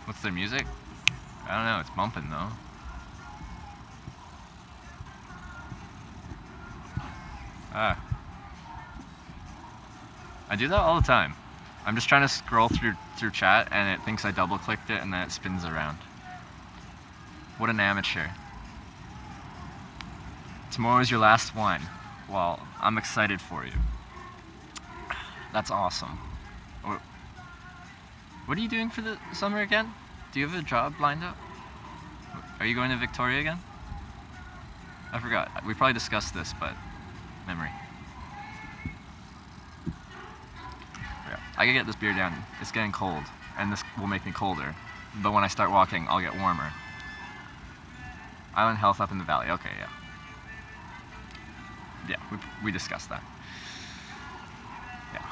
What's their music? I don't know, it's bumping though. Ah. I do that all the time. I'm just trying to scroll through chat and it thinks I double clicked it and then it spins around. What an amateur. Tomorrow's your last one. Well, I'm excited for you. That's awesome. What are you doing for the summer again? Do you have a job lined up? Are you going to Victoria again? I forgot. We probably discussed this, but memory. Yeah. I can get this beer down. It's getting cold, and this will make me colder. But when I start walking, I'll get warmer. Island Health up in the valley. Okay, yeah. Yeah, we discussed that. Yeah.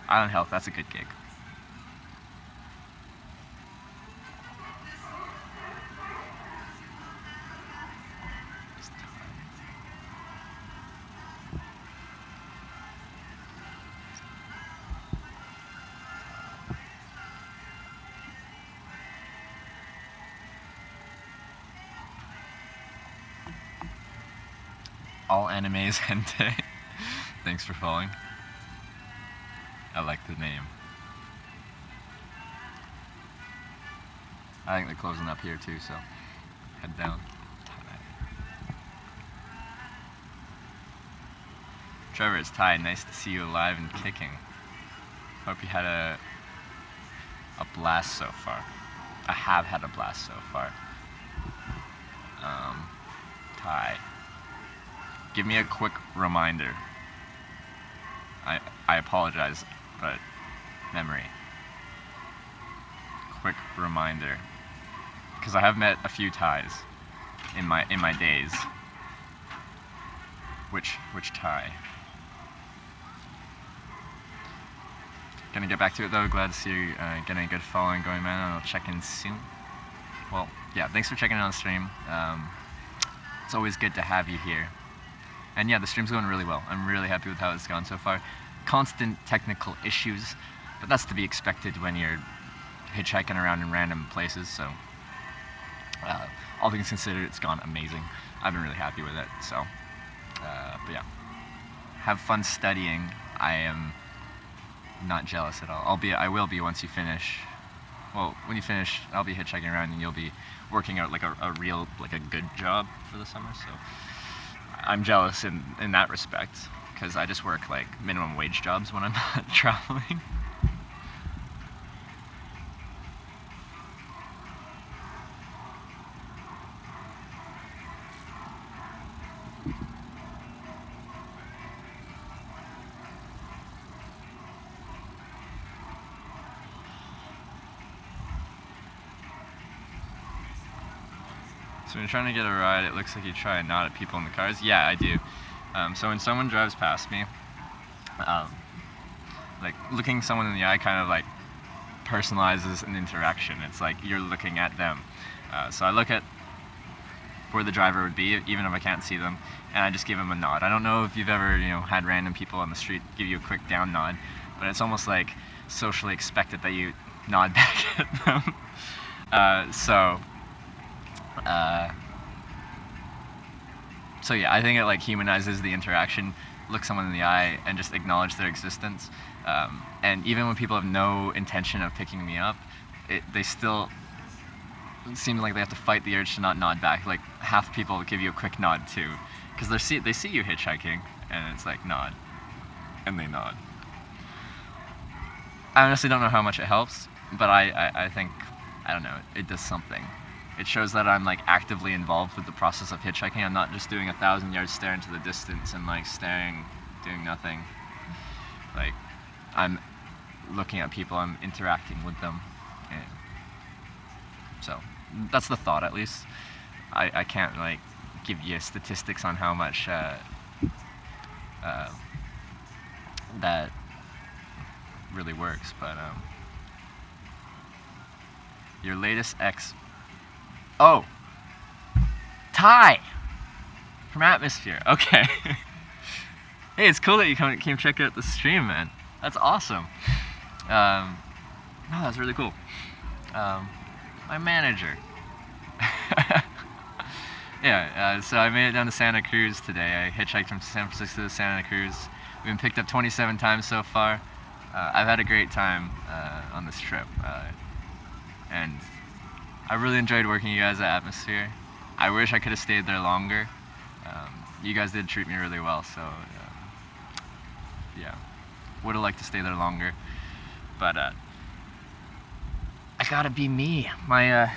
Island Health, that's a good gig. All animes hentai. Thanks for following. I like the name. I think they're closing up here too, so head down. Trevor, it's Ty. Nice to see you alive and kicking. Hope you had a blast so far. I have had a blast so far. Ty. Give me a quick reminder. I apologize, but memory. Quick reminder. Because I have met a few Ties in my days. Which Ty? Gonna get back to it though. Glad to see you getting a good following going, man. And I'll check in soon. Well, yeah. Thanks for checking in on the stream. It's always good to have you here. And yeah, the stream's going really well. I'm really happy with how it's gone so far. Constant technical issues, but that's to be expected when you're hitchhiking around in random places, so all things considered, it's gone amazing. I've been really happy with it, so but yeah. Have fun studying. I am not jealous at all. I will be once you finish. Well, when you finish, I'll be hitchhiking around and you'll be working out like a real, like a good job for the summer, so I'm jealous in that respect, because I just work like minimum wage jobs when I'm not traveling. So when you're trying to get a ride, it looks like you try and nod at people in the cars. Yeah, I do. So when someone drives past me, like looking someone in the eye kind of like personalizes an interaction. It's like you're looking at them. So I look at where the driver would be, even if I can't see them, and I just give them a nod. I don't know if you've ever, had random people on the street give you a quick down nod, but it's almost like socially expected that you nod back at them. So yeah, I think it like humanizes the interaction. Look someone in the eye and just acknowledge their existence. And even when people have no intention of picking me up, they still seem like they have to fight the urge to not nod back. Like half people give you a quick nod too, because they see you hitchhiking, and it's like nod, and they nod. I honestly don't know how much it helps, but I think, I don't know, it does something. It shows that I'm like actively involved with the process of hitchhiking. I'm not just doing 1,000-yard stare into the distance and like staring, doing nothing. Like, I'm looking at people, I'm interacting with them. And so that's the thought, at least. I can't like give you statistics on how much that really works, but your latest ex. Oh, Ty from Atmosphere. Okay. Hey, it's cool that you came check out the stream, man. That's awesome. Oh, that's really cool. My manager. Yeah, so I made it down to Santa Cruz today. I hitchhiked from San Francisco to Santa Cruz. We've been picked up 27 times so far. I've had a great time on this trip, and I really enjoyed working you guys' atmosphere. I wish I could have stayed there longer. You guys did treat me really well, so yeah, would have liked to stay there longer. But I gotta be me, my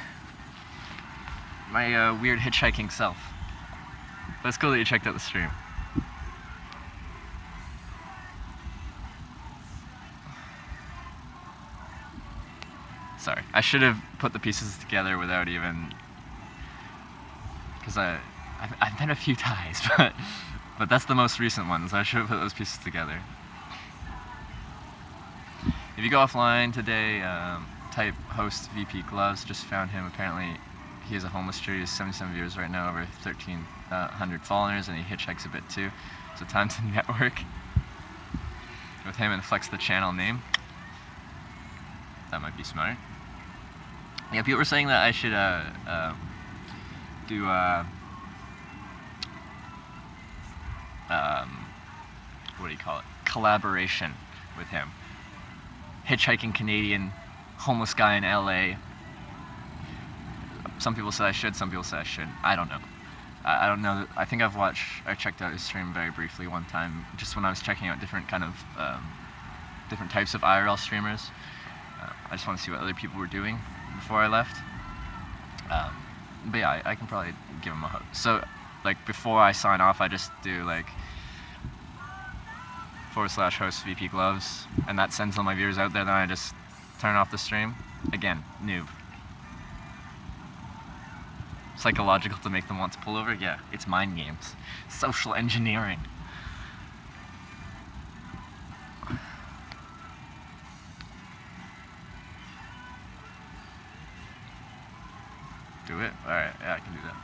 weird hitchhiking self. But it's cool that you checked out the stream. Sorry, I should have put the pieces together without even, because I've met a few ties, but that's the most recent one, so I should have put those pieces together. If you go offline today, type host VP Gloves. Just found him. Apparently, he has a homeless street. He has 77 viewers right now, over 1,300 followers, and he hitchhikes a bit too. So time to network with him and flex the channel name. That might be smart. Yeah, people were saying that I should do what do you call it? Collaboration with him. Hitchhiking Canadian, homeless guy in LA. Some people say I should, some people say I shouldn't. I don't know. I don't know. I think I checked out his stream very briefly one time, just when I was checking out different types of IRL streamers. I just want to see what other people were doing before I left. But yeah, I can probably give him a hug. So, like, before I sign off, I just do like /host VP Gloves, and that sends all my viewers out there. Then I just turn off the stream. Again, noob. Psychological to make them want to pull over? Yeah, it's mind games. Social engineering. Do it? Alright, yeah, I can do that.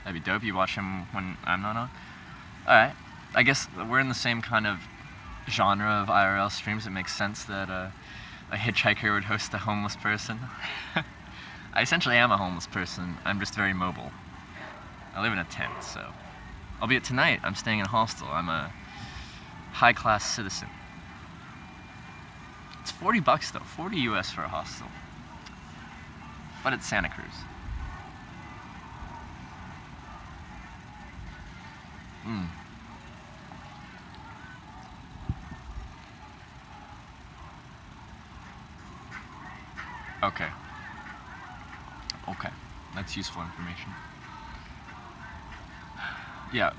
That'd be dope. You watch him when I'm not on? Alright. I guess we're in the same kind of genre of IRL streams. It makes sense that a hitchhiker would host a homeless person. I essentially am a homeless person. I'm just very mobile. I live in a tent, so. Albeit tonight, I'm staying in a hostel. I'm a high-class citizen. It's $40 though, 40 US for a hostel. But it's Santa Cruz. Okay. Okay, that's useful information. Yeah,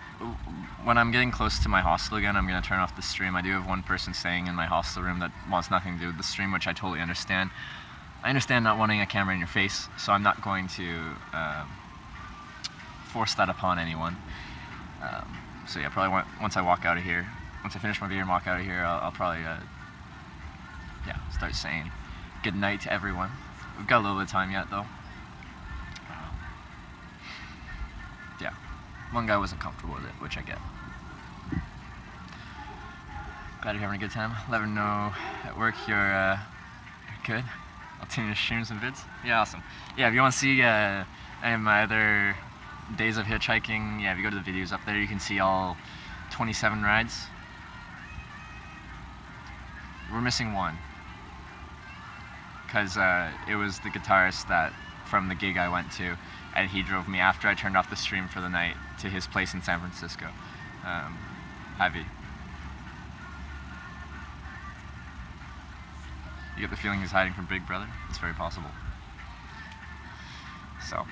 when I'm getting close to my hostel again, I'm going to turn off the stream. I do have one person staying in my hostel room that wants nothing to do with the stream, which I totally understand. I understand not wanting a camera in your face, so I'm not going to force that upon anyone. So yeah, probably once I walk out of here, once I finish my beer and walk out of here, I'll probably start saying good night to everyone. We've got a little bit of time yet, though. Yeah, one guy wasn't comfortable with it, which I get. Glad you're having a good time. Let me know at work you're good. I'll tune your streams and vids. Yeah, awesome. Yeah, if you want to see any of my other days of hitchhiking, yeah, if you go to the videos up there, you can see all 27 rides. We're missing one, because it was the guitarist that from the gig I went to, and he drove me after I turned off the stream for the night to his place in San Francisco. Heavy. You get the feeling he's hiding from Big Brother? It's very possible. So.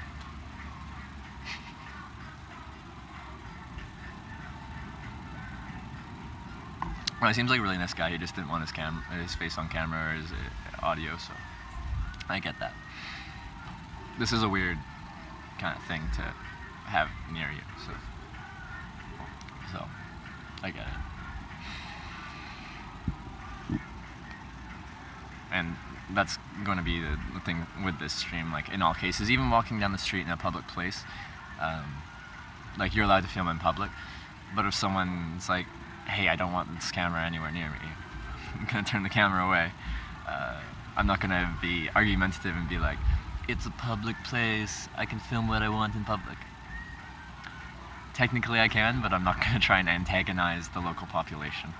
Well, he seems like a really nice guy. He just didn't want his face on camera or his audio, so I get that. This is a weird kind of thing to have near you, so I get it. And that's going to be the thing with this stream, like in all cases, even walking down the street in a public place, like you're allowed to film in public, but if someone's like, hey, I don't want this camera anywhere near me, I'm going to turn the camera away. I'm not gonna be argumentative and be like, it's a public place, I can film what I want in public. Technically I can, but I'm not gonna try and antagonize the local population.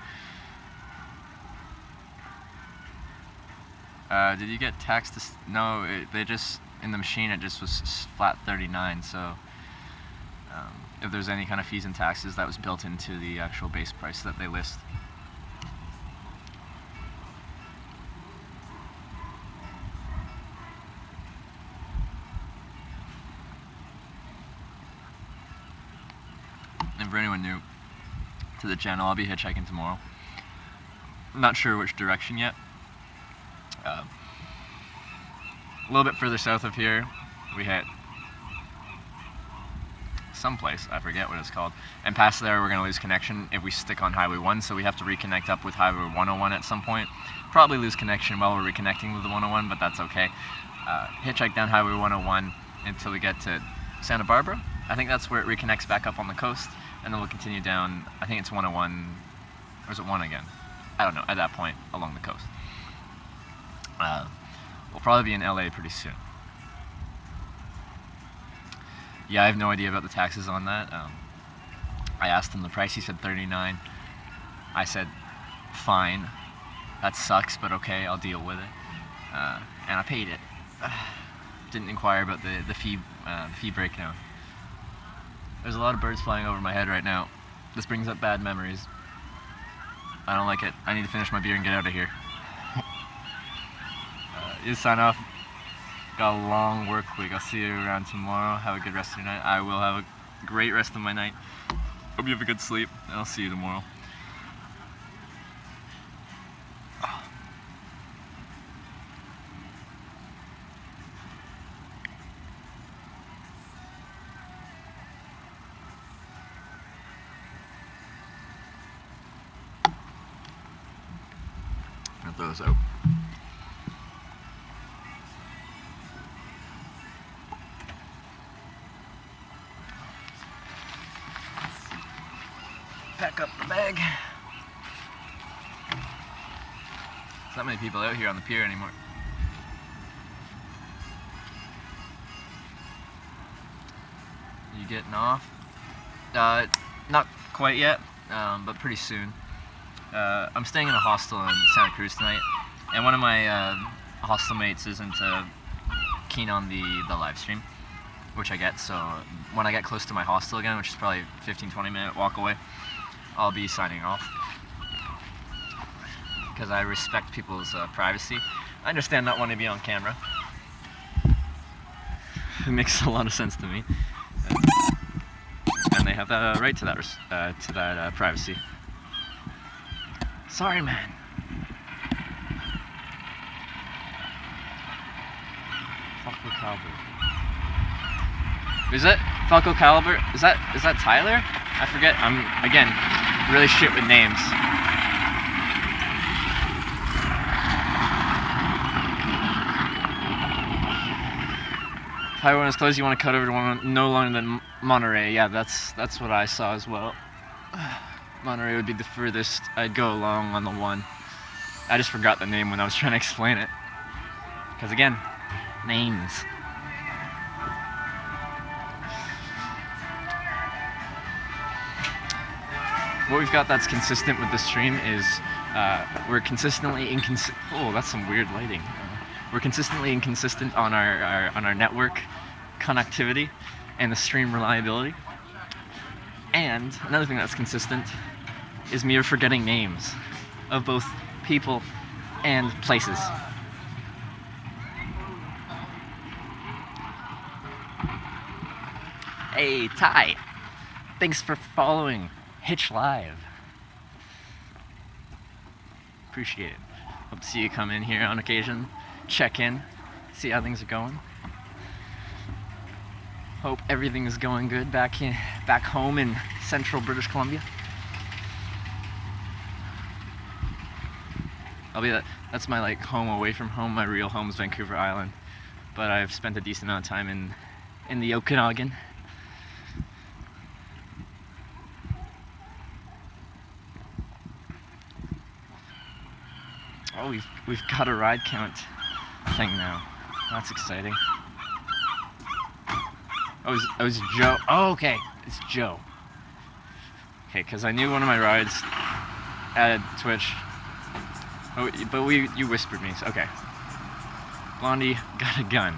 Did you get taxed? No, they just, in the machine it just was flat 39, so if there's any kind of fees and taxes, that was built into the actual base price that they list. And for anyone new to the channel, I'll be hitchhiking tomorrow. I'm not sure which direction yet. A little bit further south of here, we hit someplace, I forget what it's called, and past there we're going to lose connection if we stick on Highway 1, so we have to reconnect up with Highway 101 at some point. Probably lose connection while we're reconnecting with the 101, but that's okay. Hitchhike down Highway 101 until we get to Santa Barbara. I think that's where it reconnects back up on the coast, and then we'll continue down, I think it's 101, or is it 1 again? I don't know, at that point, along the coast. We'll probably be in LA pretty soon. Yeah, I have no idea about the taxes on that. I asked him the price, he said 39. I said, fine, that sucks, but okay, I'll deal with it. And I paid it. Didn't inquire about the fee breakdown. There's a lot of birds flying over my head right now. This brings up bad memories. I don't like it. I need to finish my beer and get out of here. You sign off. Got a long work week. I'll see you around tomorrow. Have a good rest of your night. I will have a great rest of my night. Hope you have a good sleep, and I'll see you tomorrow. I'll throw this out. Pack up the bag. There's not many people out here on the pier anymore. You getting off? Not quite yet, but pretty soon. I'm staying in a hostel in Santa Cruz tonight, and one of my hostel mates isn't keen on the live stream, which I get, so when I get close to my hostel again, which is probably a 15-20 minute walk away, I'll be signing off, because I respect people's privacy. I understand not wanting to be on camera. It makes a lot of sense to me, and they have that right to that privacy. Sorry, man. Falco Caliber. Is it Falco Caliber? Is that Tyler? I forget. I'm again really shit with names. If Highway 1 is closed, you want to cut over to one no longer than Monterey. Yeah, that's what I saw as well. Monterey would be the furthest I'd go along on the 1. I just forgot the name when I was trying to explain it. Because again, names. What we've got that's consistent with the stream is we're consistently inconsistent. Oh, that's some weird lighting. We're consistently inconsistent on our network connectivity and the stream reliability. And another thing that's consistent is me forgetting names of both people and places. Hey, Ty. Thanks for following Hitch Live. Appreciate it. Hope to see you come in here on occasion, check in, see how things are going. Hope everything is going good back home in central British Columbia. That's my home away from home. My real home is Vancouver Island, but I've spent a decent amount of time in the Okanagan. Oh, we've got a ride count thing now. That's exciting. Oh, it's Joe. Oh, okay. It's Joe. Okay, because I knew one of my rides added Twitch. Oh, but you whispered me. So, okay. Blondie got a gun.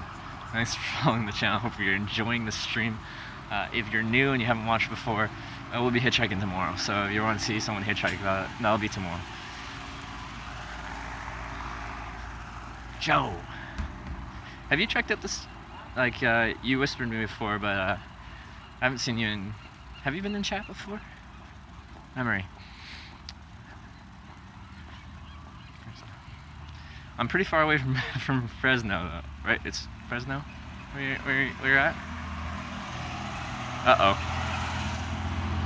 Thanks for following the channel. Hope you're enjoying the stream. If you're new and you haven't watched before, we'll be hitchhiking tomorrow. So if you want to see someone hitchhike, that'll be tomorrow. Joe, have you checked out this? Like, you whispered me before, but I haven't seen you in. Have you been in chat before? Memory. I'm pretty far away from Fresno, though, right? It's Fresno? Where you're at? Uh-oh.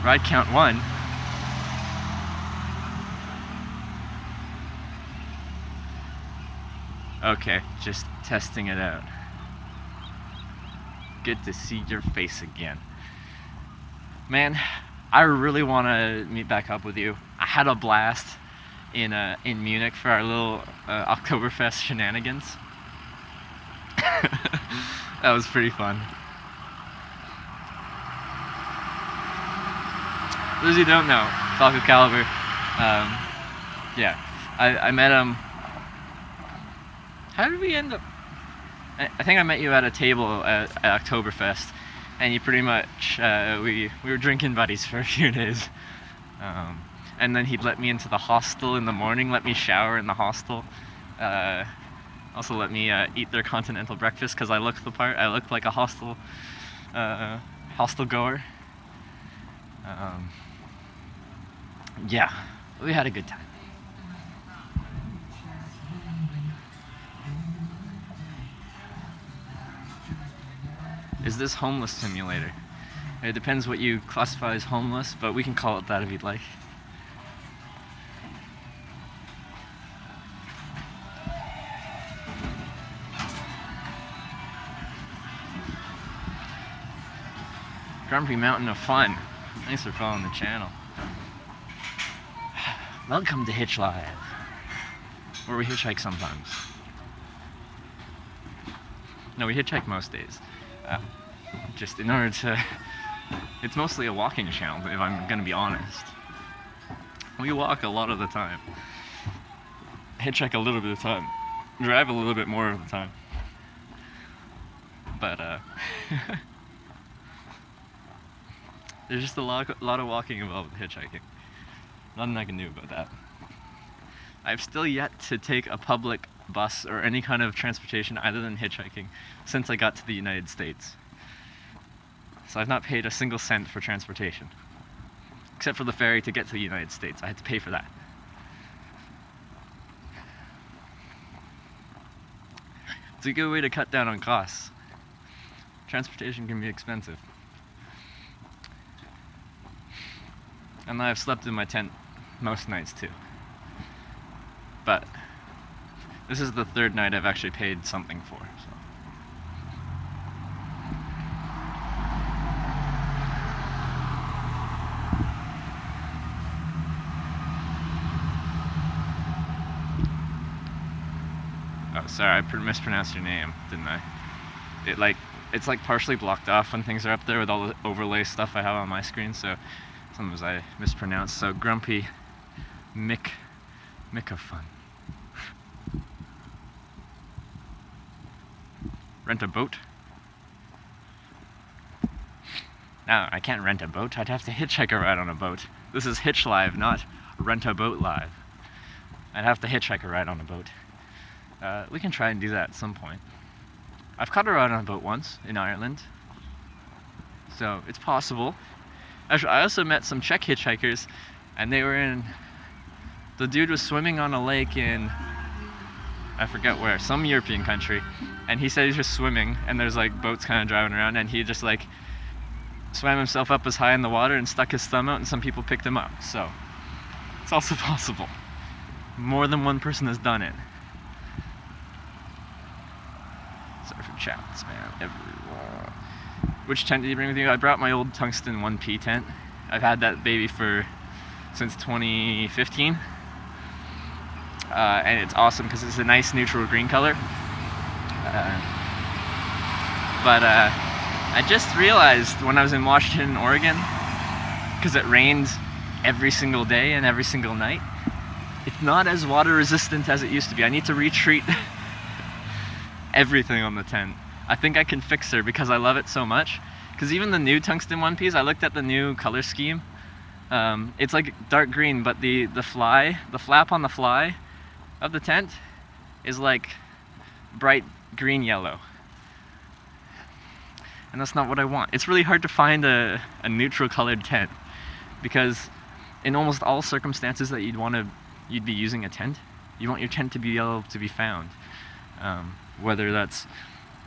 Ride count 1. Okay, just testing it out. Good to see your face again. Man, I really want to meet back up with you. I had a blast in Munich for our little Oktoberfest shenanigans. That was pretty fun. For those who don't know, Falco Caliber, yeah, I met him. How did we end up? I think I met you at a table at Oktoberfest, and you pretty much, we were drinking buddies for a few days. And then he'd let me into the hostel in the morning, let me shower in the hostel. Also let me eat their continental breakfast because I looked the part. I looked like a hostel goer. Yeah, we had a good time. Is this homeless simulator? It depends what you classify as homeless, but we can call it that if you'd like. Grumpy Mountain of Fun. Thanks for following the channel. Welcome to Hitch Live, where we hitchhike sometimes. No, we hitchhike most days. Just in order to... It's mostly a walking channel, if I'm gonna be honest. We walk a lot of the time. Hitchhike a little bit of the time. Drive a little bit more of the time. But, there's just a lot of walking involved with hitchhiking. Nothing I can do about that. I've still yet to take a public bus or any kind of transportation other than hitchhiking since I got to the United States. So I've not paid a single cent for transportation. Except for the ferry to get to the United States. I had to pay for that. It's a good way to cut down on costs. Transportation can be expensive. And I've slept in my tent most nights too. But this is the third night I've actually paid something for. So. Oh, sorry, I mispronounced your name, didn't I? It's like partially blocked off when things are up there with all the overlay stuff I have on my screen, so sometimes I mispronounce. So Grumpy Mick of Fun. Rent a boat? No, I can't rent a boat. I'd have to hitchhike a ride on a boat. This is Hitch Live, not Rent a Boat Live. I'd have to hitchhike a ride on a boat. We can try and do that at some point. I've caught a ride on a boat once in Ireland, so it's possible. Actually, I also met some Czech hitchhikers, and they were in... The dude was swimming on a lake in... I forget where, some European country, and he said he's just swimming, and there's like boats kind of driving around, and he just like swam himself up as high in the water and stuck his thumb out, and some people picked him up. So it's also possible. More than one person has done it. Sorry for chats, man. Everyone. Which tent did you bring with you? I brought my old tungsten 1P tent. I've had that baby since 2015. And it's awesome because it's a nice neutral green color. I just realized when I was in Washington, Oregon, because it rained every single day and every single night, it's not as water resistant as it used to be. I need to retreat everything on the tent. I think I can fix her because I love it so much. Because even the new tungsten one piece, I looked at the new color scheme. It's like dark green, but the flap on the fly of the tent is like bright green yellow. And that's not what I want. It's really hard to find a neutral colored tent, because in almost all circumstances that you'd be using a tent, you want your tent to be able to be found. Whether that's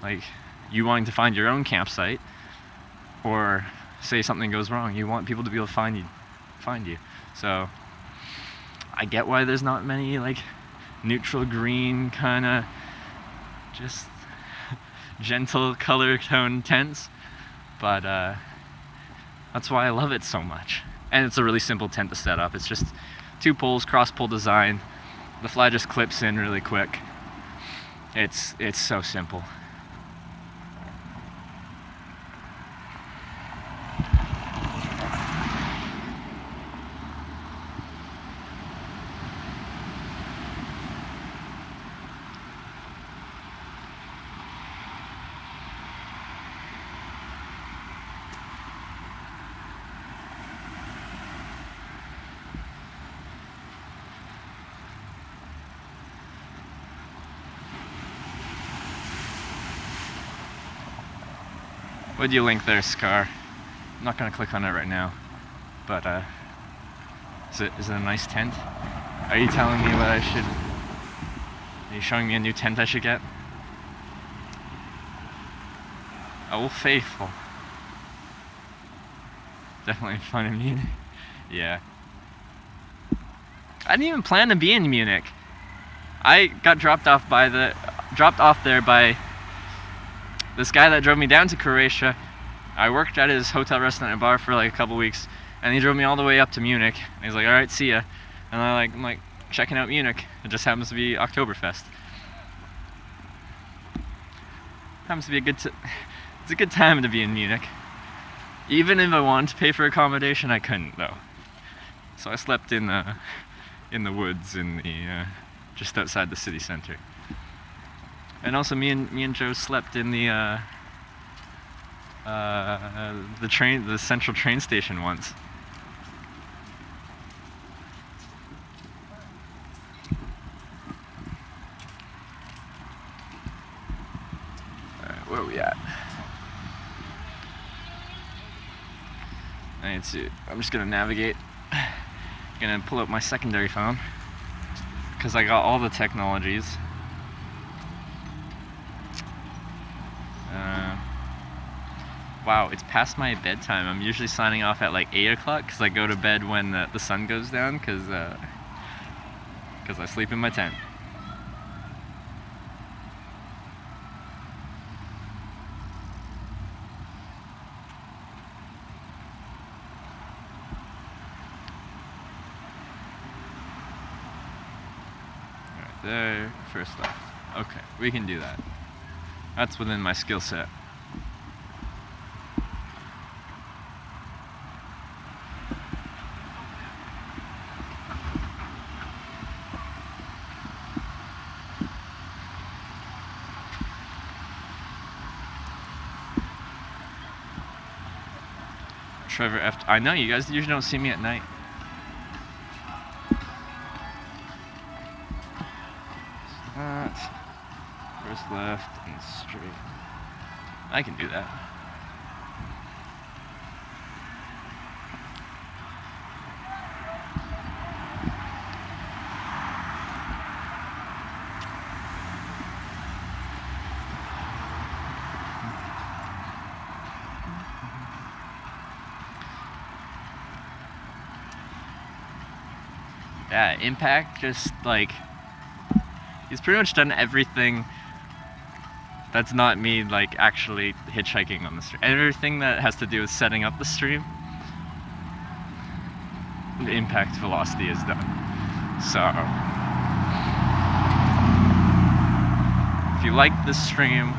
like you wanting to find your own campsite, or say something goes wrong, you want people to be able to find you. So I get why there's not many like neutral green kind of just gentle color tone tents, but that's why I love it so much. And it's a really simple tent to set up. It's just 2 poles, cross pole design. The fly just clips in really quick. It's so simple. What do you link there, Scar? I'm not gonna click on it right now, but is it a nice tent? Are you telling me what I should? Are you showing me a new tent I should get? Oh, faithful. Definitely fun in Munich. Yeah. I didn't even plan to be in Munich. I got dropped off there by this guy that drove me down to Croatia. I worked at his hotel, restaurant, and bar for like a couple weeks, and he drove me all the way up to Munich. And he's like, "All right, see ya." And I'm like checking out Munich. It just happens to be Oktoberfest. Happens to be it's a good time to be in Munich. Even if I wanted to pay for accommodation, I couldn't though. So I slept in the woods just outside the city center. And also, me and Joe slept in the central train station once. Alright, where are we at? I'm just gonna navigate. Gonna pull up my secondary phone, because I got all the technologies. Wow, it's past my bedtime. I'm usually signing off at like 8 o'clock because I go to bed when the sun goes down, because I sleep in my tent. Right there, first left. Okay, we can do that. That's within my skill set. Trevor F. I know you guys usually don't see me at night. First left and straight. I can do that. Yeah, Impact just like, he's pretty much done everything that's not me like actually hitchhiking on the stream. Everything that has to do with setting up the stream, the Impact Velocity is done. So if you like this stream,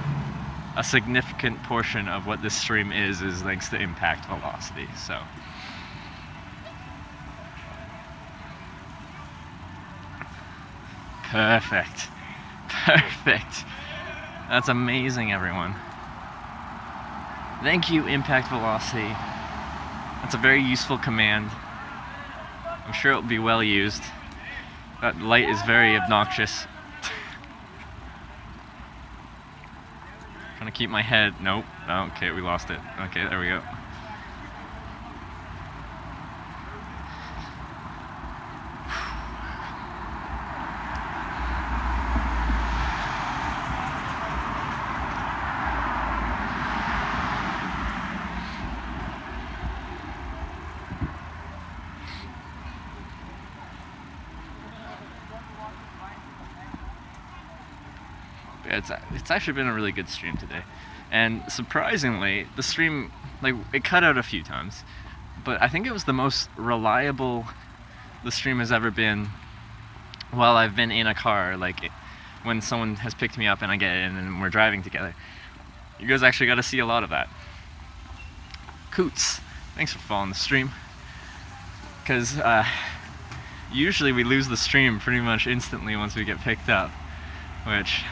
a significant portion of what this stream is thanks to impact velocity, so. Perfect. Perfect. That's amazing, everyone. Thank you, impact velocity. That's a very useful command. I'm sure it'll be well used. That light is very obnoxious. Trying to keep my head. Nope. Oh, okay, we lost it. Okay, there we go. It's actually been a really good stream today, and surprisingly the stream, like, it cut out a few times, but I think it was the most reliable the stream has ever been while I've been in a car, like when someone has picked me up and I get in and we're driving together. You guys actually got to see a lot of that. Coots, thanks for following the stream, because usually we lose the stream pretty much instantly once we get picked up, which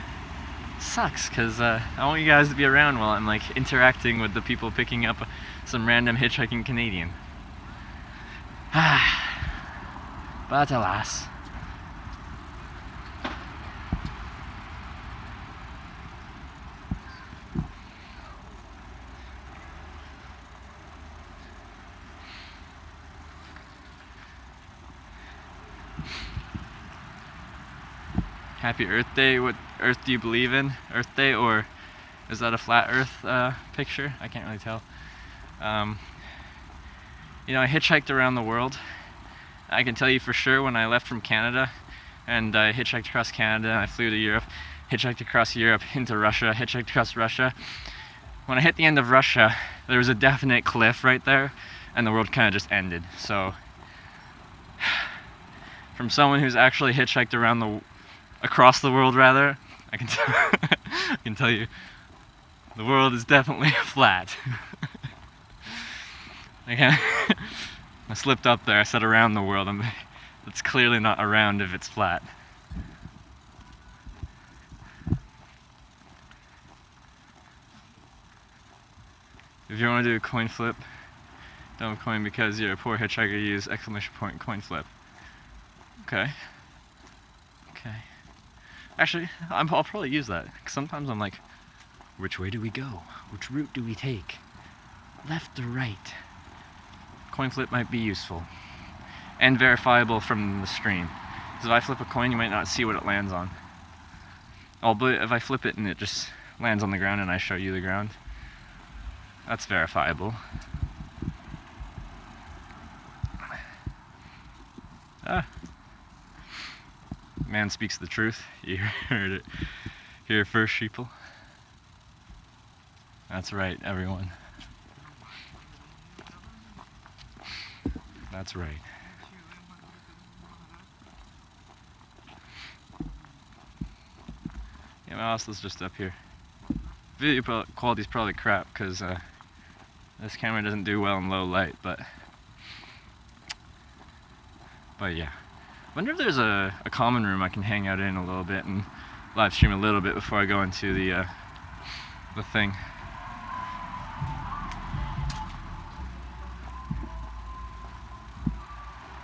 sucks, because I want you guys to be around while I'm like interacting with the people picking up some random hitchhiking Canadian. But alas. Happy Earth Day. What Earth do you believe in? Earth Day, or is that a flat Earth picture? I can't really tell. You know, I hitchhiked around the world. I can tell you for sure, when I left from Canada and I hitchhiked across Canada, I flew to Europe, hitchhiked across Europe into Russia, hitchhiked across Russia. When I hit the end of Russia, there was a definite cliff right there, and the world kind of just ended. So, from someone who's actually hitchhiked across the world, rather, I can tell you, the world is definitely flat. I slipped up there. I said around the world. It's clearly not around if it's flat. If you want to do a coin flip, don't coin because you're a poor hitchhiker. Use exclamation point coin flip. Okay. Okay. Actually, I'll probably use that, because sometimes I'm like, which way do we go? Which route do we take? Left or right? Coin flip might be useful. And verifiable from the stream. Because if I flip a coin, you might not see what it lands on. But if I flip it and it just lands on the ground and I show you the ground, that's verifiable. Man speaks the truth. You heard it here first, sheeple. That's right, everyone. That's right. Yeah, my hostel's just up here. Video quality's probably crap, because this camera doesn't do well in low light, but yeah. Wonder if there's a common room I can hang out in a little bit and live stream a little bit before I go into the thing.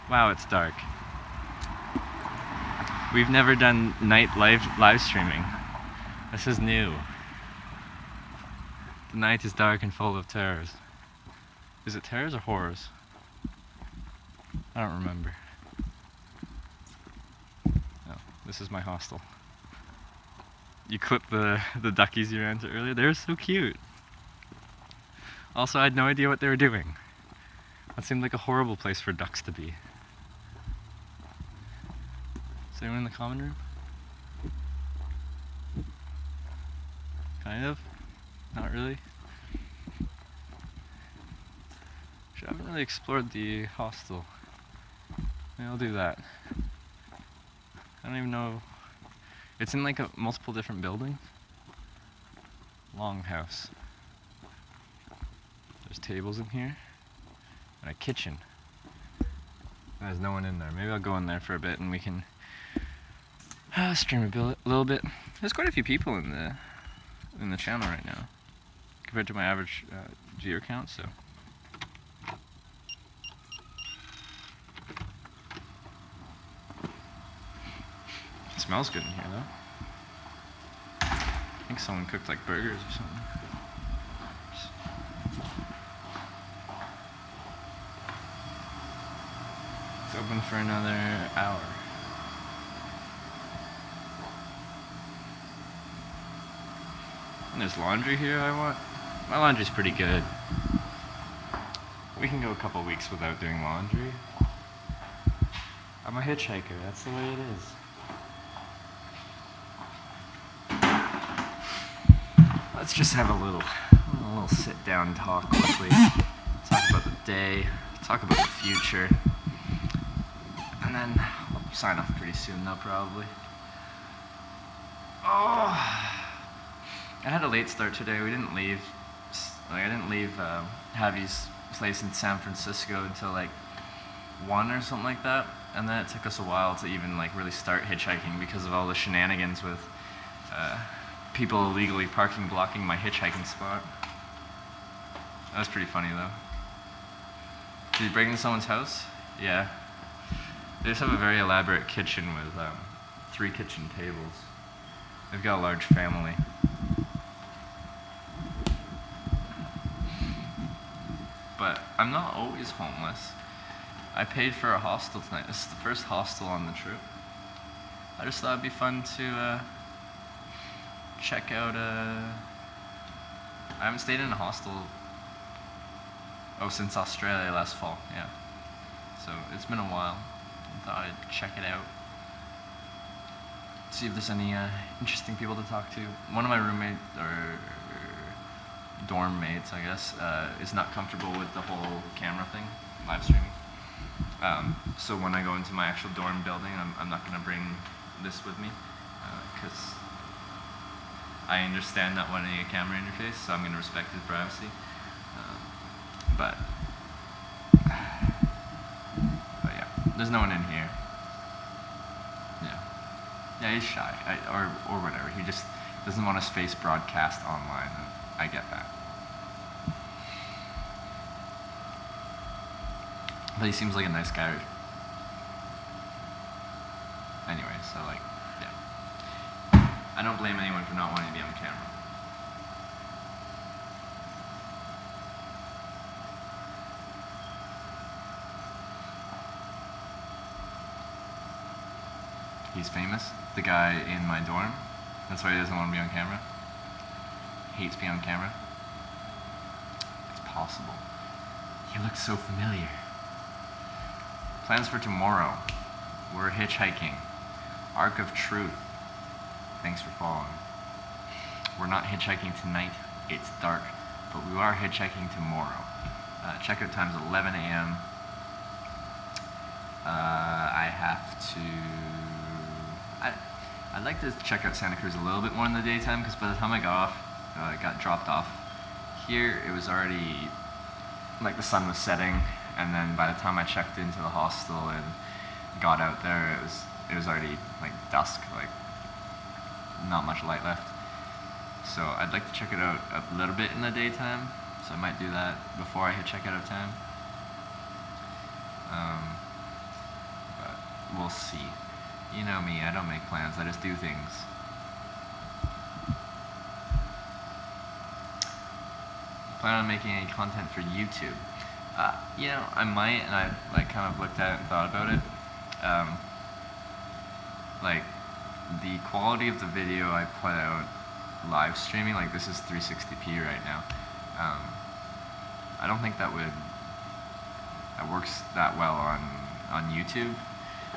Wow, it's dark. We've never done Nightlife live streaming. This is new. The night is dark and full of terrors. Is it terrors or horrors? I don't remember. Oh, this is my hostel. You clipped the duckies you ran to earlier? They were so cute. Also, I had no idea what they were doing. That seemed like a horrible place for ducks to be. Is anyone in the common room? Kind of? Not really? I haven't really explored the hostel. Maybe I'll do that. I don't even know. It's in like multiple different buildings. longhouse. There's tables in here and a kitchen. There's no one in there. Maybe I'll go in there for a bit and we can stream a little bit. There's quite a few people in the channel right now compared to my average viewer count. So it smells good in here though. I think someone cooked like burgers or something. It's open for another hour. And there's laundry here I want. My laundry's pretty good. We can go a couple weeks without doing laundry. I'm a hitchhiker, that's the way it is. Let's just have a little sit down talk quickly. Talk about the day, talk about the future. And then I'll sign off pretty soon though, probably. Oh, I had a late start today. We didn't leave, I didn't leave Javi's place in San Francisco until like 1 or something like that. And then it took us a while to even like really start hitchhiking because of all the shenanigans with people illegally blocking my hitchhiking spot. That was pretty funny though. Did you break into someone's house? Yeah. They just have a very elaborate kitchen with 3 kitchen tables. They've got a large family. But I'm not always homeless. I paid for a hostel tonight. This is the first hostel on the trip. I just thought it'd be fun to check out I haven't stayed in a hostel since Australia last fall, yeah. So it's been a while. I thought I'd check it out. See if there's any interesting people to talk to. One of my roommates, or dorm mates, I guess, is not comfortable with the whole camera thing, live streaming. So when I go into my actual dorm building, I'm not gonna bring this with me, because I understand not wanting a camera in your face, so I'm gonna respect his privacy. But yeah, there's no one in here. Yeah, he's shy, or whatever. He just doesn't want his face broadcast online. I get that. But he seems like a nice guy. Anyway, so like, yeah. I don't blame anyone for not wanting to be on camera. He's famous, the guy in my dorm. That's why he doesn't want to be on camera. Hates being on camera. It's possible. He looks so familiar. Plans for tomorrow. We're hitchhiking. Arc of Truth. Thanks for following. We're not hitchhiking tonight. It's dark, but we are hitchhiking tomorrow. Checkout time's 11 a.m. I have to... I'd like to check out Santa Cruz a little bit more in the daytime, because by the time I got dropped off here, it was already, like, the sun was setting, and then by the time I checked into the hostel and got out there, it was already, like, dusk, like, not much light left. So I'd like to check it out a little bit in the daytime, so I might do that before I hit checkout of time. But we'll see. You know me, I don't make plans, I just do things. Plan on making any content for YouTube? You know, I might, and I've like kind of looked at it and thought about it. Like, the quality of the video I put out live streaming, like this is 360p right now. I don't think that works that well on YouTube.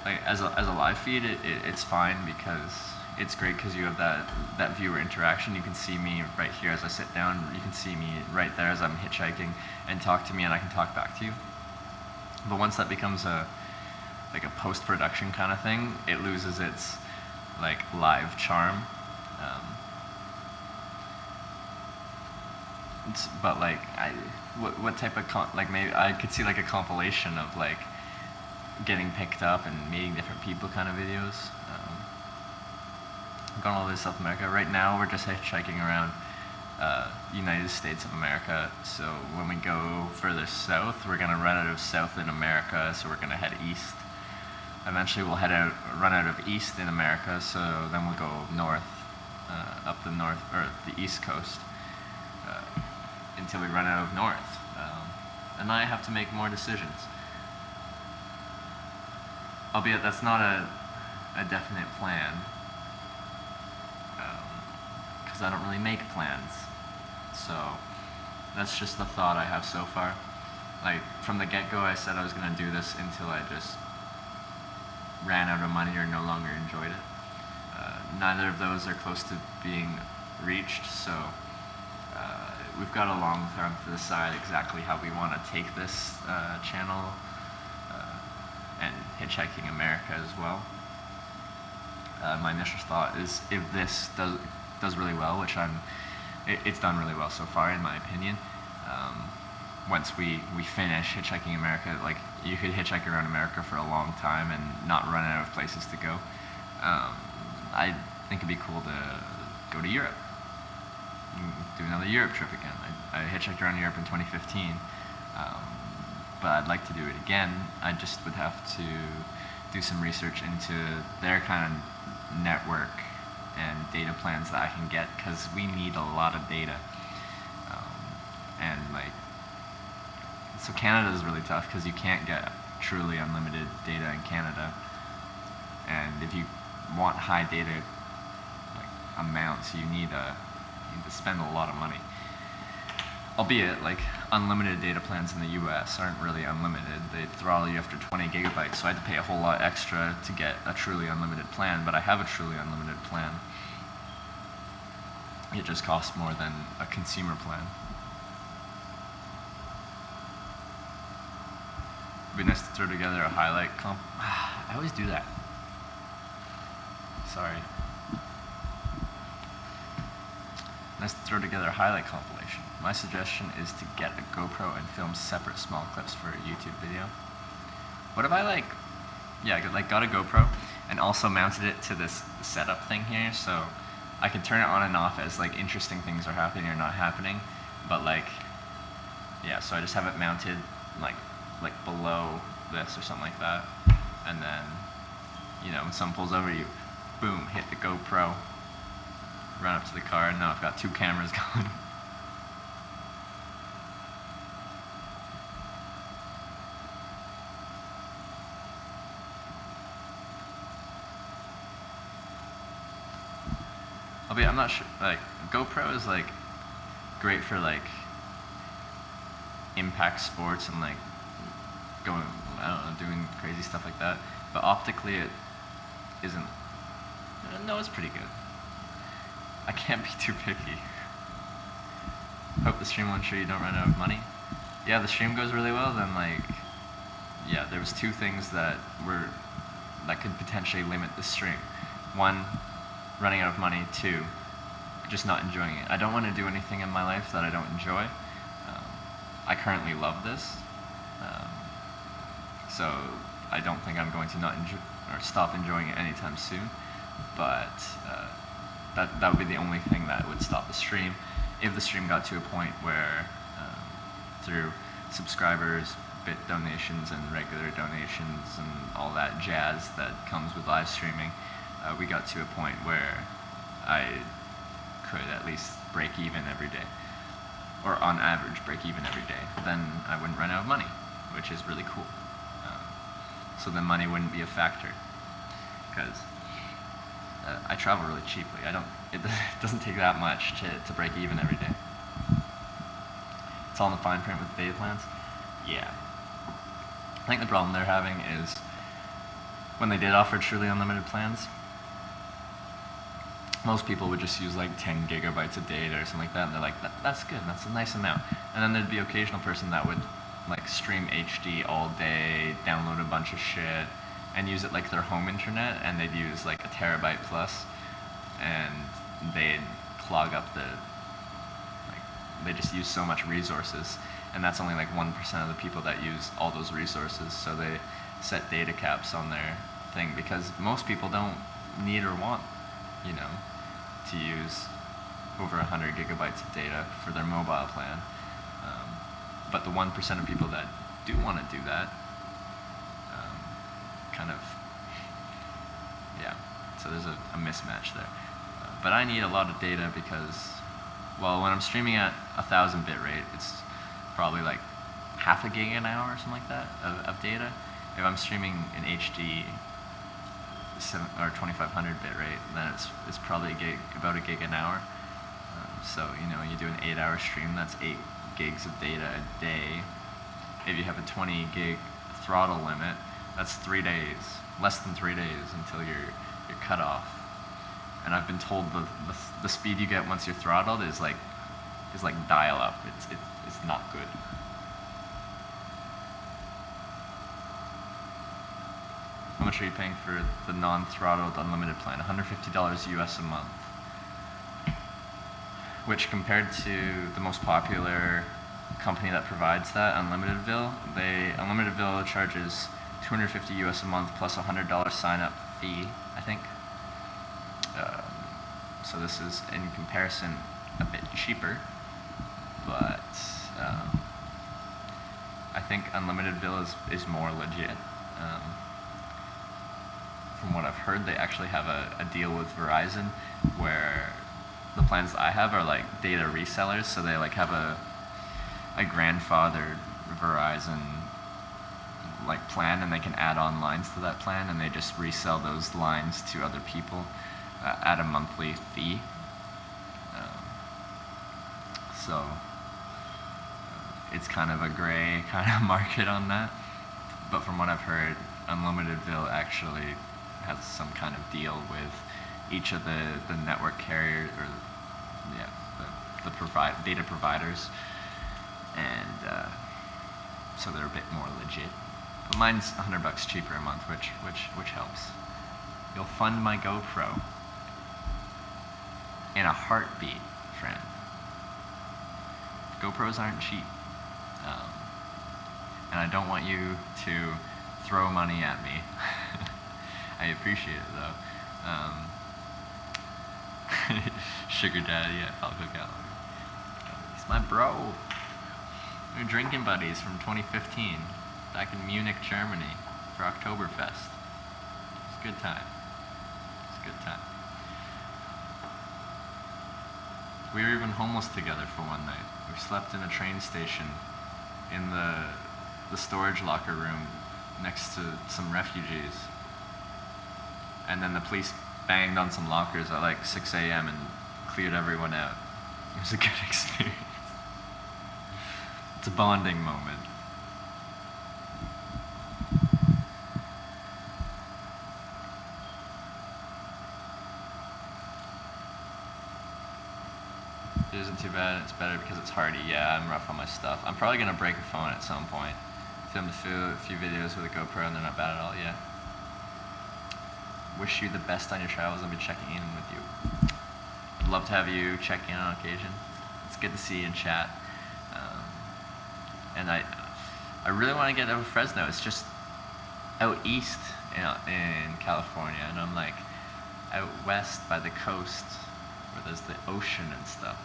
Like as a live feed, it's fine because it's great because you have that viewer interaction. You can see me right here as I sit down. You can see me right there as I'm hitchhiking and talk to me, and I can talk back to you. But once that becomes like a post-production kind of thing, it loses its like live charm. but like, what type of like maybe I could see like a compilation of like getting picked up and meeting different people kind of videos. I've gone all over South America. Right now we're just hitchhiking around United States of America. So when we go further south, we're gonna run out of South in America, so we're gonna head east. Eventually we'll run out of East in America, so then we'll go north, up the north, or the East Coast, until we run out of North. And I have to make more decisions. Albeit that's not a definite plan, because I don't really make plans. So that's just the thought I have so far. Like, from the get-go I said I was going to do this until I just ran out of money or no longer enjoyed it. Neither of those are close to being reached, so we've got a long time to decide exactly how we want to take this channel and Hitchhiking America as well. My initial thought is, if this does really well, which it's done really well so far in my opinion. Once we finish Hitchhiking America, like, you could hitchhike around America for a long time and not run out of places to go. I think it'd be cool to go to Europe, do another Europe trip again. I hitchhiked around Europe in 2015, but I'd like to do it again. I just would have to do some research into their kind of network and data plans that I can get, because we need a lot of data. And like, so Canada is really tough because you can't get truly unlimited data in Canada, and if you want high data like amounts, you need to spend a lot of money. Albeit, like, unlimited data plans in the US aren't really unlimited. They throttle you after 20 gigabytes, so I had to pay a whole lot extra to get a truly unlimited plan, but I have a truly unlimited plan. It just costs more than a consumer plan. It'd be nice to throw together a highlight comp. I always do that. Sorry. Nice to throw together a highlight compilation. My suggestion is to get a GoPro and film separate small clips for a YouTube video. What if I got a GoPro and also mounted it to this setup thing here, so I can turn it on and off as like interesting things are happening or not happening, but like, yeah, so I just have it mounted like below this or something like that, and then, you know, when someone pulls over you, boom, hit the GoPro, run up to the car, and now I've got two cameras going. I'm not sure, like, GoPro is like great for like impact sports and like going, I don't know, doing crazy stuff like that, but optically it isn't. No, it's pretty good. I can't be too picky. Hope the stream will ensure you don't run out of money. Yeah, the stream goes really well, then like, yeah, there was two things that could potentially limit the stream. One, running out of money. Two, just not enjoying it. I don't want to do anything in my life that I don't enjoy. I currently love this, so I don't think I'm going to not enjoy or stop enjoying it anytime soon. But that would be the only thing that would stop the stream. If the stream got to a point where, through subscribers, bit donations, and regular donations, and all that jazz that comes with live streaming, we got to a point where I could at least break even every day, or on average break even every day, then I wouldn't run out of money, which is really cool. So then money wouldn't be a factor, because I travel really cheaply. It doesn't take that much to break even every day. It's all in the fine print with data plans. Yeah. I think the problem they're having is when they did offer truly unlimited plans, most people would just use like 10 gigabytes of data or something like that, and they're like, that's good, that's a nice amount. And then there'd be an occasional person that would like stream HD all day, download a bunch of shit, and use it like their home internet, and they'd use like a terabyte plus, and they'd clog up the they just use so much resources, and that's only like 1% of the people that use all those resources. So they set data caps on their thing because most people don't need or want, you know, to use over 100 gigabytes of data for their mobile plan. But the 1% of people that do want to do that, kind of, yeah, so there's a mismatch there. But I need a lot of data because, well, when I'm streaming at 1,000 bit rate, it's probably like half a gig an hour or something like that of data. If I'm streaming in HD or 2500 bit rate, then it's probably about a gig an hour. So, you know, you do an 8-hour stream, that's 8 gigs of data a day. If you have a 20 gig throttle limit, that's 3 days, less than 3 days until you're cut off. And I've been told the speed you get once you're throttled is like dial up. It's not good. How much are you paying for the non-throttled unlimited plan? $150 US a month. Which, compared to the most popular company that provides that, Unlimitedville, Unlimitedville charges $250 US a month plus $100 sign-up fee, I think. So this is, in comparison, a bit cheaper, but I think Unlimitedville is more legit. From what I've heard, they actually have a deal with Verizon where the plans I have are like data resellers, so they like have a grandfathered Verizon like plan, and they can add on lines to that plan, and they just resell those lines to other people at a monthly fee. So it's kind of a gray kind of market on that, but from what I've heard, Unlimitedville actually has some kind of deal with each of the network carriers, or the data providers, and so they're a bit more legit. But mine's $100 cheaper a month, which helps. You'll fund my GoPro in a heartbeat, friend. GoPros aren't cheap, and I don't want you to throw money at me. I appreciate it though. Sugar Daddy at Falco Gallery. He's my bro. We're drinking buddies from 2015, back in Munich, Germany, for Oktoberfest. It's a good time. It's a good time. We were even homeless together for one night. We slept in a train station in the storage locker room next to some refugees. And then the police banged on some lockers at like 6 a.m. and cleared everyone out. It was a good experience. It's a bonding moment. It isn't too bad, it's better because it's hardy. Yeah, I'm rough on my stuff. I'm probably gonna break a phone at some point. Filmed a few videos with a GoPro and they're not bad at all, yeah. Wish you the best on your travels. I'll be checking in with you. I'd love to have you check in on occasion. It's good to see you in chat. And I really want to get over Fresno. It's just out east in California, and I'm like out west by the coast where there's the ocean and stuff.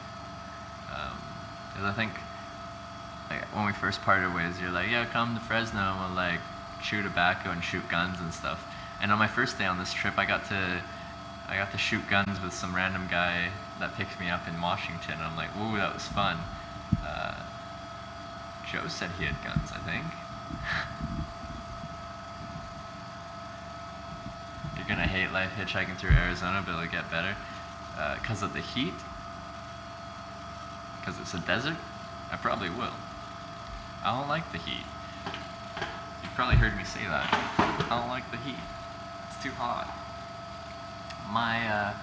Because I think like, when we first parted ways, you're like, yeah, come to Fresno and we'll like chew tobacco and shoot guns and stuff. And on my first day on this trip, I got to shoot guns with some random guy that picked me up in Washington. And I'm like, ooh, that was fun. Joe said he had guns, I think. You're gonna hate life hitchhiking through Arizona, but it'll get better. 'Cause of the heat? 'Cause it's a desert? I probably will. I don't like the heat. You've probably heard me say that. I don't like the heat. It's too hot. My,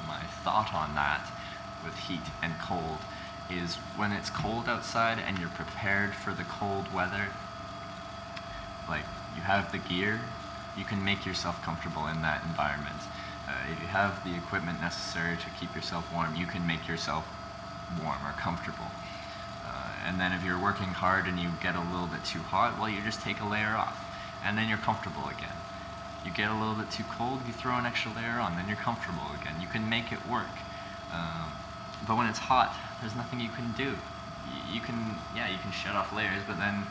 my thought on that with heat and cold is when it's cold outside and you're prepared for the cold weather, like you have the gear, you can make yourself comfortable in that environment. if you have the equipment necessary to keep yourself warm, you can make yourself warm or comfortable. And then if you're working hard and you get a little bit too hot, well, you just take a layer off, and then you're comfortable again. You get a little bit too cold, you throw an extra layer on, then you're comfortable again. You can make it work. But when it's hot, there's nothing you can do. You can shed off layers, but then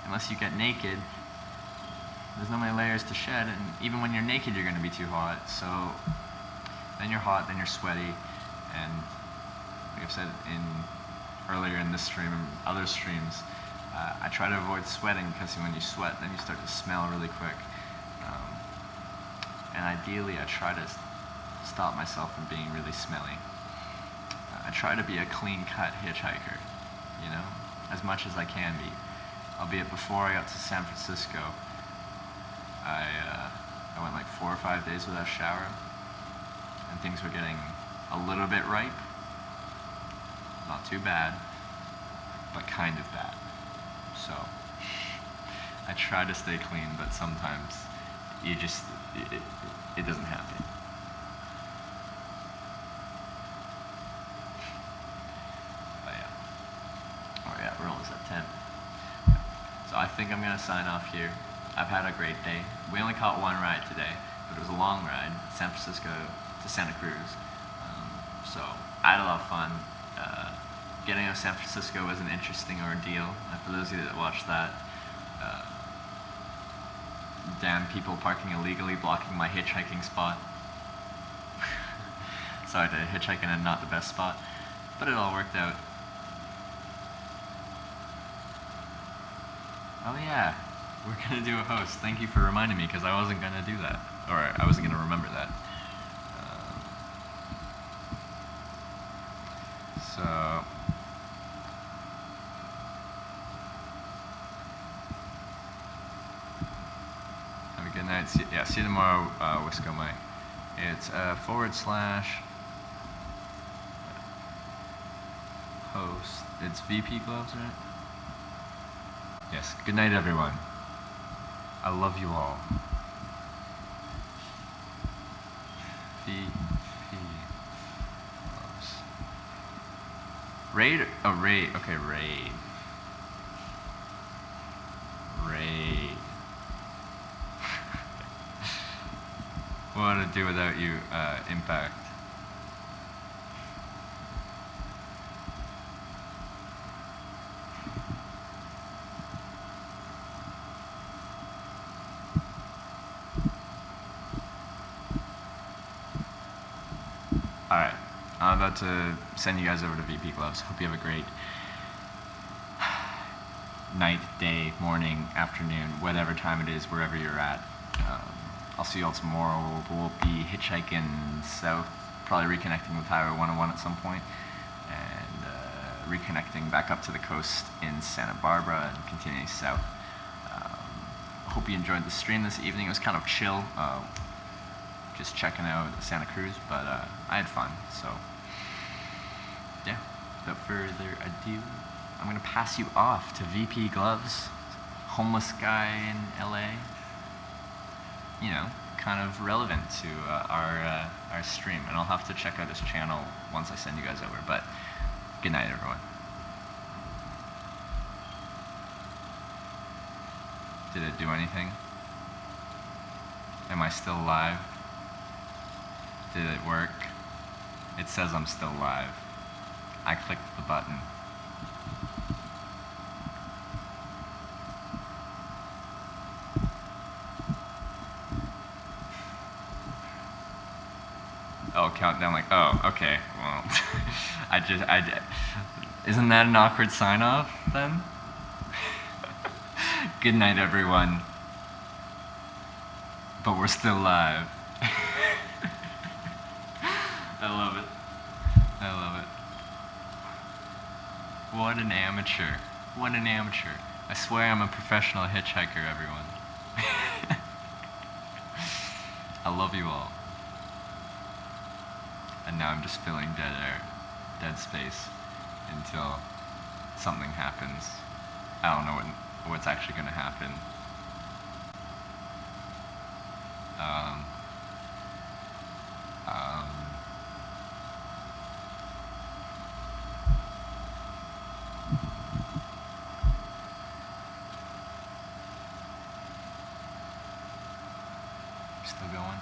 unless you get naked, there's not many layers to shed, and even when you're naked, you're going to be too hot. So then you're hot, then you're sweaty, and like I've said earlier in this stream and other streams, I try to avoid sweating because when you sweat, then you start to smell really quick. And ideally, I try to stop myself from being really smelly. I try to be a clean-cut hitchhiker, you know, as much as I can be. Albeit before I got to San Francisco, I went like 4 or 5 days without a shower, and things were getting a little bit ripe. Not too bad, but kind of bad. So I try to stay clean, but sometimes it doesn't happen. But yeah. Oh yeah, we're almost at 10. So I think I'm gonna sign off here. I've had a great day. We only caught one ride today, but it was a long ride, San Francisco to Santa Cruz. So I had a lot of fun. Getting out of San Francisco was an interesting ordeal. For those of you that watched that, damn people parking illegally blocking my hitchhiking spot. Sorry to hitchhike in not the best spot, but it all worked out. Oh yeah, we're gonna do a host. Thank you for reminding me, because I wasn't gonna do that, or I wasn't gonna remember that. So have a good night. See you tomorrow, Wisco Mike. It's / host. It's VP Gloves, right? Yes. Good night, everyone. I love you all. VP Gloves. Raid? Oh, raid. Okay, raid. Raid. What would I do without you, Impact? Alright, I'm about to send you guys over to VP Gloves. Hope you have a great night, day, morning, afternoon, whatever time it is, wherever you're at. I'll see you all tomorrow. We'll be hitchhiking south, probably reconnecting with Highway 101 at some point, and reconnecting back up to the coast in Santa Barbara and continuing south. Hope you enjoyed the stream this evening. It was kind of chill, just checking out Santa Cruz, but I had fun. So yeah, without further ado, I'm gonna pass you off to VP Gloves, homeless guy in LA. You know, kind of relevant to our stream, and I'll have to check out his channel once I send you guys over. But good night, everyone. Did it do anything? Am I still live? Did it work? It says I'm still live. I clicked the button. Oh, countdown, like, oh, okay, well, isn't that an awkward sign-off, then? Good night, everyone. But we're still live. I love it. I love it. What an amateur. What an amateur. I swear I'm a professional hitchhiker, everyone. I love you all. And now I'm just filling dead air, dead space, until something happens. I don't know what's actually going to happen. Still going?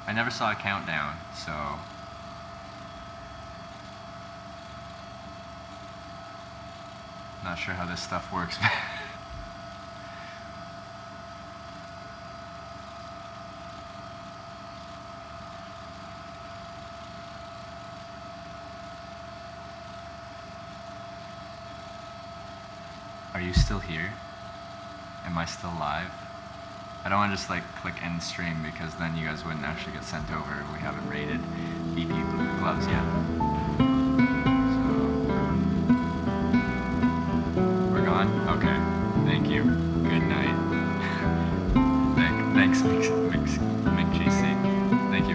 I never saw a countdown, so not sure how this stuff works. Are you still here? Am I still live? I don't want to just like click end stream because then you guys wouldn't actually get sent over. We haven't rated BP gloves yet. So we're gone? Okay. Thank you. Good night. Thanks, McGC. Thank you